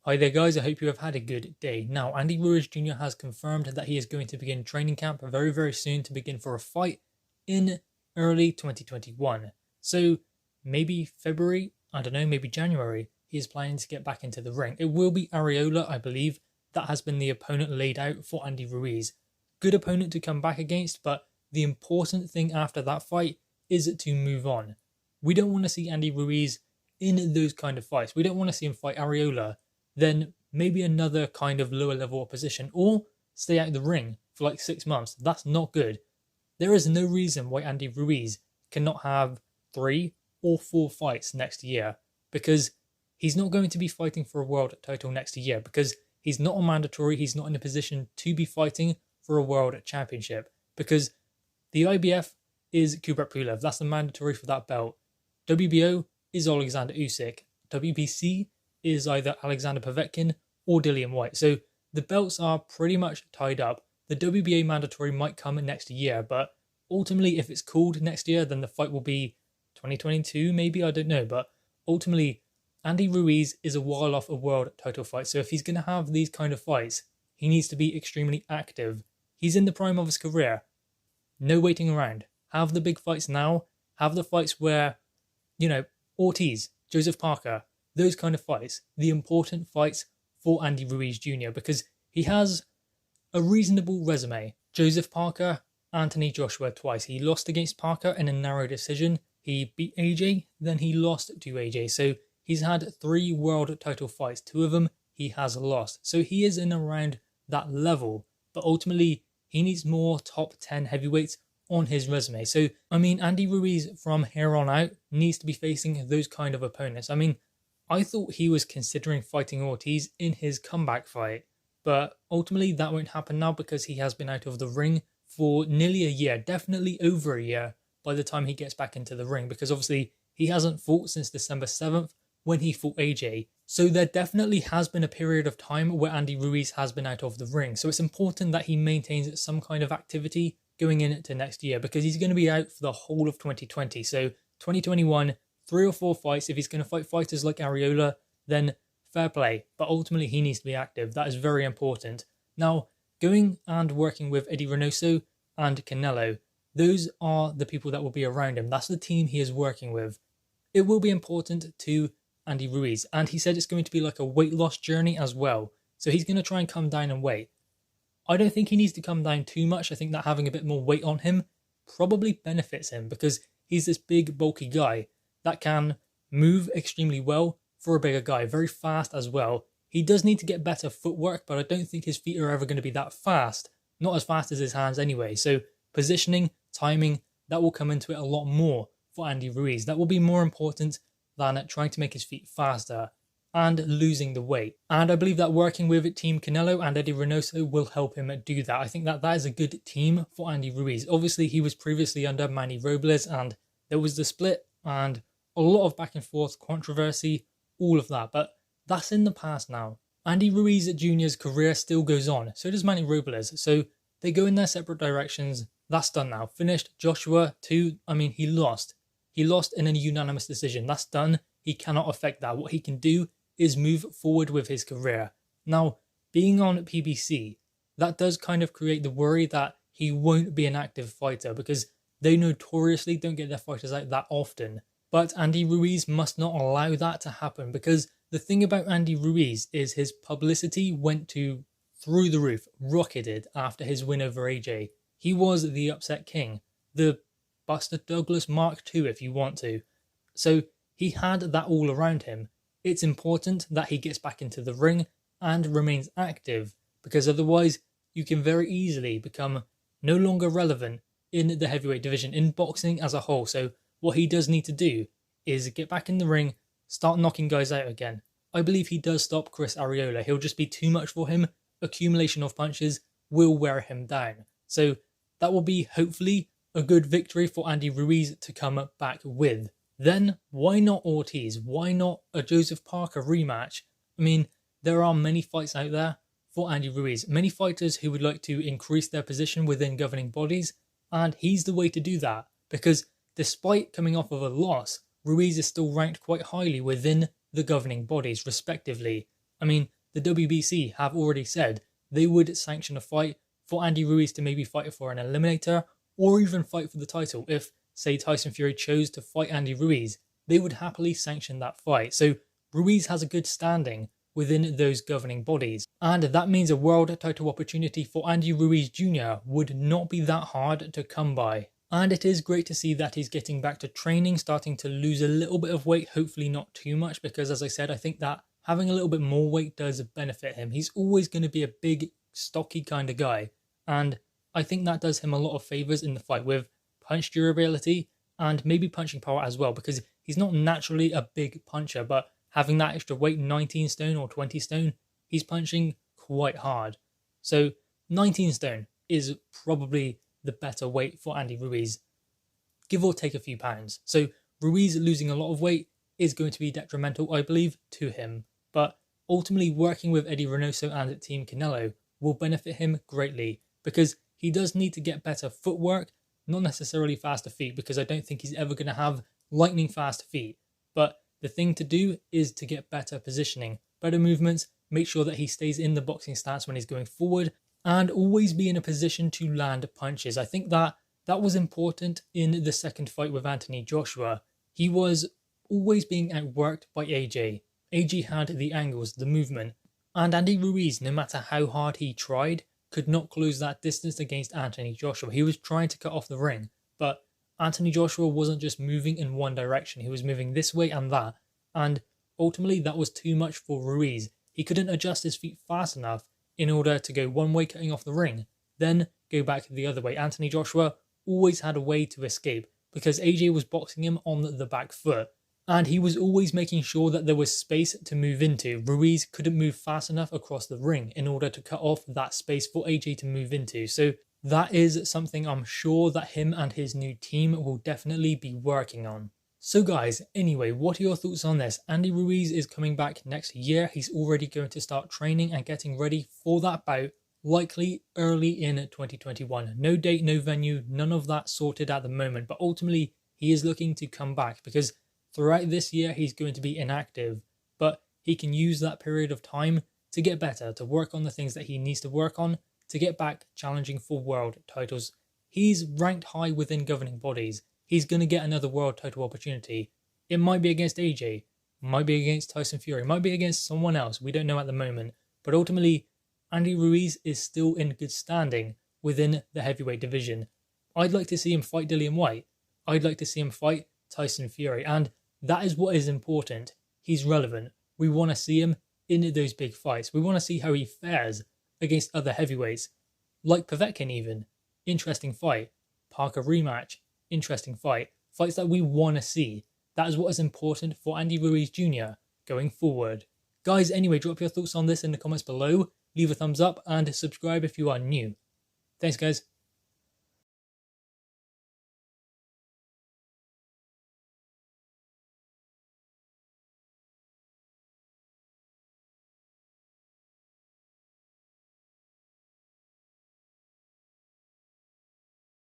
Hi there guys, I hope you have had a good day. Now, Andy Ruiz Jr. has confirmed that he is going to begin training camp very soon to begin for a fight in early 2021. So maybe February, I don't know, maybe January, he is planning to get back into the ring. It will be Areola, I believe. That has been the opponent laid out for Andy Ruiz. Good opponent to come back against, but the important thing after that fight is to move on. We don't want to see Andy Ruiz in those kind of fights. We don't want to see him fight Areola, then maybe another kind of lower level opposition, or stay out of the ring for like 6 months. That's not good. There is no reason why Andy Ruiz cannot have 3 or 4 fights next year, because he's not going to be fighting for a world title next year, because he's not a mandatory, he's not in a position to be fighting for a world championship, because the IBF is Kubrat Pulev, that's the mandatory for that belt. WBO is Alexander Usyk. WBC is either Alexander Povetkin or Dillian Whyte. So the belts are pretty much tied up. The WBA mandatory might come next year, but ultimately if it's called next year, then the fight will be 2022 maybe, I don't know. But ultimately, Andy Ruiz is a while off a world title fight. So if he's going to have these kind of fights, he needs to be extremely active. He's in the prime of his career. No waiting around. Have the big fights now. Have the fights where, Ortiz, Joseph Parker, those kind of fights, the important fights for Andy Ruiz Jr. because he has a reasonable resume. Joseph Parker, Anthony Joshua twice. He lost against Parker in a narrow decision. He beat AJ, then he lost to AJ. So he's had 3 world title fights. 2 of them he has lost. So he is in around that level. But ultimately, he needs more top 10 heavyweights on his resume. So, Andy Ruiz from here on out needs to be facing those kind of opponents. I thought he was considering fighting Ortiz in his comeback fight, but ultimately that won't happen now because he has been out of the ring for nearly a year, definitely over a year by the time he gets back into the ring, because obviously he hasn't fought since December 7th when he fought AJ. So there definitely has been a period of time where Andy Ruiz has been out of the ring. So it's important that he maintains some kind of activity going into next year, because he's going to be out for the whole of 2020. So 2021, 3 or 4 fights. If he's going to fight fighters like Areola, then fair play. But ultimately, he needs to be active. That is very important. Now, going and working with Eddie Reynoso and Canelo, those are the people that will be around him. That's the team he is working with. It will be important to Andy Ruiz. And he said it's going to be like a weight loss journey as well. So he's going to try and come down in weight. I don't think he needs to come down too much. I think that having a bit more weight on him probably benefits him, because he's this big, bulky guy that can move extremely well for a bigger guy, very fast as well. He does need to get better footwork, but I don't think his feet are ever going to be that fast. Not as fast as his hands anyway. So positioning, timing, that will come into it a lot more for Andy Ruiz. That will be more important than trying to make his feet faster and losing the weight. And I believe that working with Team Canelo and Eddie Reynoso will help him do that. I think that is a good team for Andy Ruiz. Obviously, he was previously under Manny Robles and there was the split and a lot of back and forth controversy, all of that. But that's in the past now. Andy Ruiz Jr.'s career still goes on. So does Manny Robles. So they go in their separate directions. That's done now. Finished. Joshua too. He lost. He lost in a unanimous decision. That's done. He cannot affect that. What he can do is move forward with his career. Now, being on PBC, that does kind of create the worry that he won't be an active fighter, because they notoriously don't get their fighters out that often. But Andy Ruiz must not allow that to happen, because the thing about Andy Ruiz is his publicity went to through the roof, rocketed after his win over AJ. He was the upset king, the Buster Douglas Mark II if you want to. So he had that all around him. It's important that he gets back into the ring and remains active, because otherwise you can very easily become no longer relevant in the heavyweight division, in boxing as a whole. So what he does need to do is get back in the ring, start knocking guys out again. I believe he does stop Chris Areola. He'll just be too much for him. Accumulation of punches will wear him down. So that will be hopefully a good victory for Andy Ruiz to come back with. Then why not Ortiz? Why not a Joseph Parker rematch? There are many fights out there for Andy Ruiz. Many fighters who would like to increase their position within governing bodies, and he's the way to do that, because despite coming off of a loss, Ruiz is still ranked quite highly within the governing bodies, respectively. the WBC have already said they would sanction a fight for Andy Ruiz to maybe fight for an eliminator or even fight for the title. If, say, Tyson Fury chose to fight Andy Ruiz, they would happily sanction that fight. So Ruiz has a good standing within those governing bodies, and that means a world title opportunity for Andy Ruiz Jr. would not be that hard to come by. And it is great to see that he's getting back to training, starting to lose a little bit of weight, hopefully not too much, because as I said, I think that having a little bit more weight does benefit him. He's always going to be a big, stocky kind of guy, and I think that does him a lot of favours in the fight with punch durability and maybe punching power as well, because he's not naturally a big puncher, but having that extra weight, 19 stone or 20 stone, he's punching quite hard. So 19 stone is probably the better weight for Andy Ruiz, give or take a few pounds. So Ruiz losing a lot of weight is going to be detrimental, I believe, to him. But ultimately working with Eddie Reynoso and Team Canelo will benefit him greatly, because he does need to get better footwork, not necessarily faster feet, because I don't think he's ever going to have lightning fast feet. But the thing to do is to get better positioning, better movements, make sure that he stays in the boxing stance when he's going forward, and always be in a position to land punches. I think that was important in the second fight with Anthony Joshua. He was always being outworked by AJ. AJ had the angles, the movement, and Andy Ruiz, no matter how hard he tried, could not close that distance against Anthony Joshua. He was trying to cut off the ring, but Anthony Joshua wasn't just moving in one direction. He was moving this way and that, and ultimately that was too much for Ruiz. He couldn't adjust his feet fast enough in order to go one way cutting off the ring, then go back the other way. Anthony Joshua always had a way to escape because AJ was boxing him on the back foot, and he was always making sure that there was space to move into. Ruiz couldn't move fast enough across the ring in order to cut off that space for AJ to move into. So that is something I'm sure that him and his new team will definitely be working on. So guys, anyway, what are your thoughts on this? Andy Ruiz is coming back next year. He's already going to start training and getting ready for that bout, likely early in 2021. No date, no venue, none of that sorted at the moment, but ultimately he is looking to come back because throughout this year he's going to be inactive, but he can use that period of time to get better, to work on the things that he needs to work on, to get back challenging for world titles. He's ranked high within governing bodies. He's going to get another world title opportunity. It might be against AJ, might be against Tyson Fury, might be against someone else. We don't know at the moment. But ultimately, Andy Ruiz is still in good standing within the heavyweight division. I'd like to see him fight Dillian Whyte. I'd like to see him fight Tyson Fury. And that is what is important. He's relevant. We want to see him in those big fights. We want to see how he fares against other heavyweights. Like Povetkin even. Interesting fight. Parker rematch. Interesting fight. Fights that we want to see. That is what is important for Andy Ruiz Jr. going forward. Guys, anyway, drop your thoughts on this in the comments below. Leave a thumbs up and subscribe if you are new. Thanks, guys.